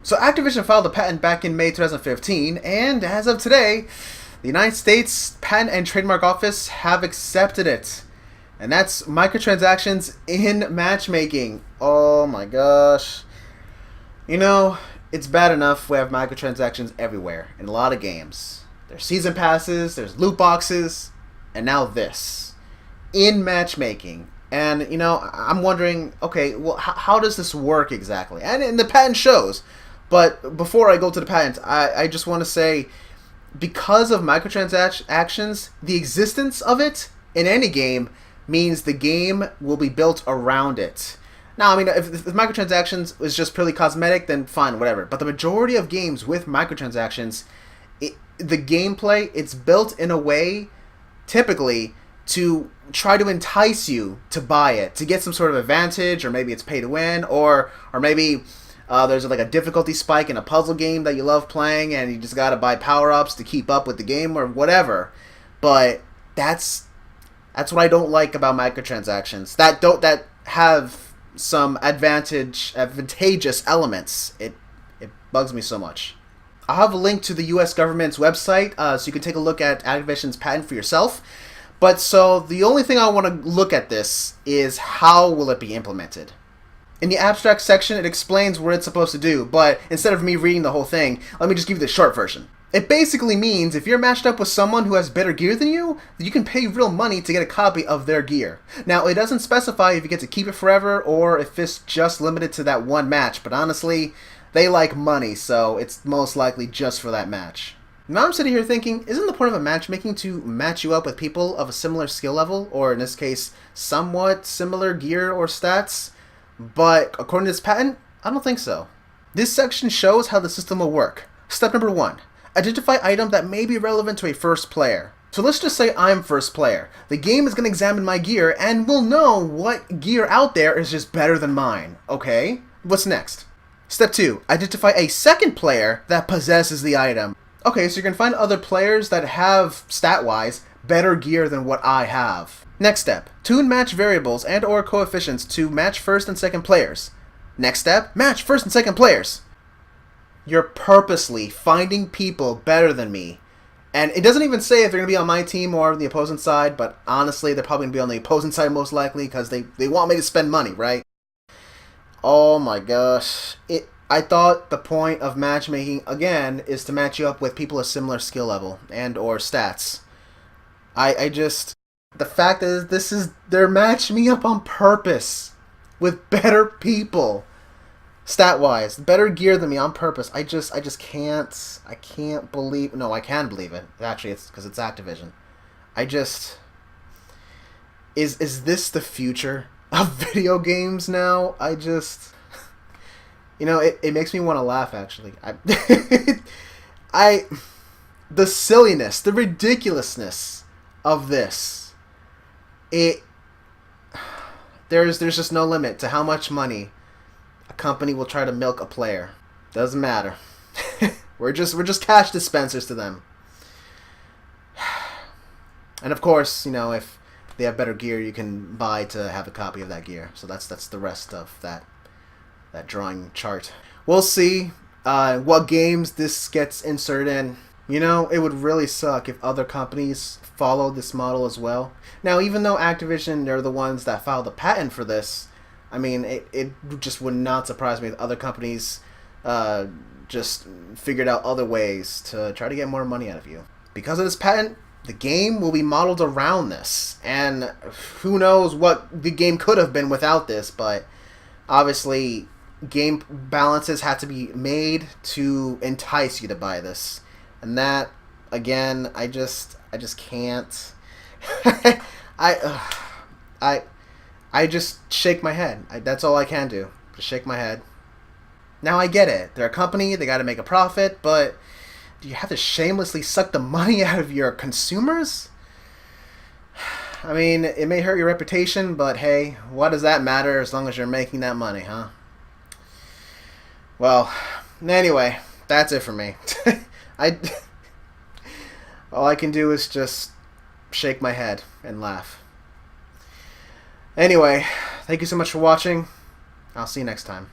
So Activision filed a patent back in May 2015, and as of today, the United States Patent and Trademark Office have accepted it. And that's microtransactions in matchmaking. Oh my gosh. You know, it's bad enough we have microtransactions everywhere in a lot of games. There's season passes, there's loot boxes, and now this. In matchmaking. And, you know, I'm wondering, okay, well, how does this work exactly? And the patent shows. But before I go to the patent, I just want to say, because of microtransactions, the existence of it in any game means the game will be built around it. Now, I mean, if microtransactions is just purely cosmetic, then fine, whatever. But the majority of games with microtransactions, the gameplay, it's built in a way, typically, to try to entice you to buy it, to get some sort of advantage, or maybe it's pay to win, or maybe there's like a difficulty spike in a puzzle game that you love playing, and you just gotta buy power-ups to keep up with the game, or whatever. But that's what I don't like about microtransactions. That have some advantageous elements. It bugs me so much. I'll have a link to the U.S. government's website, so you can take a look at Activision's patent for yourself. But so the only thing I want to look at this is how will it be implemented. In the abstract section, it explains what it's supposed to do, but instead of me reading the whole thing, let me just give you the short version. It basically means if you're matched up with someone who has better gear than you can pay real money to get a copy of their gear. Now, it doesn't specify if you get to keep it forever or if it's just limited to that one match, but honestly, they like money, so it's most likely just for that match. Now I'm sitting here thinking, isn't the point of a matchmaking to match you up with people of a similar skill level, or in this case, somewhat similar gear or stats? But according to this patent, I don't think so. This section shows how the system will work. Step number 1. Identify item that may be relevant to a first player. So let's just say I'm first player. The game is going to examine my gear and will know what gear out there is just better than mine. Okay, what's next? Step 2. Identify a second player that possesses the item. Okay, so you're going to find other players that have, stat-wise, better gear than what I have. Next step. Tune match variables and or coefficients to match first and second players. Next step. Match first and second players. You're purposely finding people better than me. And it doesn't even say if they're going to be on my team or the opposing side, but honestly, they're probably going to be on the opposing side most likely because they want me to spend money, right? Oh my gosh. I thought the point of matchmaking, again, is to match you up with people of similar skill level and or stats. The fact is, they're matching me up on purpose with better people. Stat-wise, better gear than me on purpose. I can't believe, no, I can believe it. Actually, it's because it's Activision. Is this the future of video games now? You know, it makes me want to laugh, actually. The silliness, the ridiculousness of this. There's just no limit to how much money a company will try to milk a player. Doesn't matter. We're just cash dispensers to them. And of course, you know, if they have better gear, you can buy to have a copy of that gear. So that's the rest of that drawing chart. We'll see what games this gets inserted in. You know, it would really suck if other companies follow this model as well. Now, even though Activision, they're the ones that filed the patent for this, I mean, it just would not surprise me if other companies just figured out other ways to try to get more money out of you. Because of this patent, the game will be modeled around this. And who knows what the game could have been without this, but obviously game balances had to be made to entice you to buy this. And that, again, I just can't. I just shake my head. That's all I can do. Just shake my head. Now I get it. They're a company. They got to make a profit. But do you have to shamelessly suck the money out of your consumers? I mean, it may hurt your reputation, but hey, what does that matter as long as you're making that money, huh? Well, anyway, that's it for me. All I can do is just shake my head and laugh. Anyway, thank you so much for watching. I'll see you next time.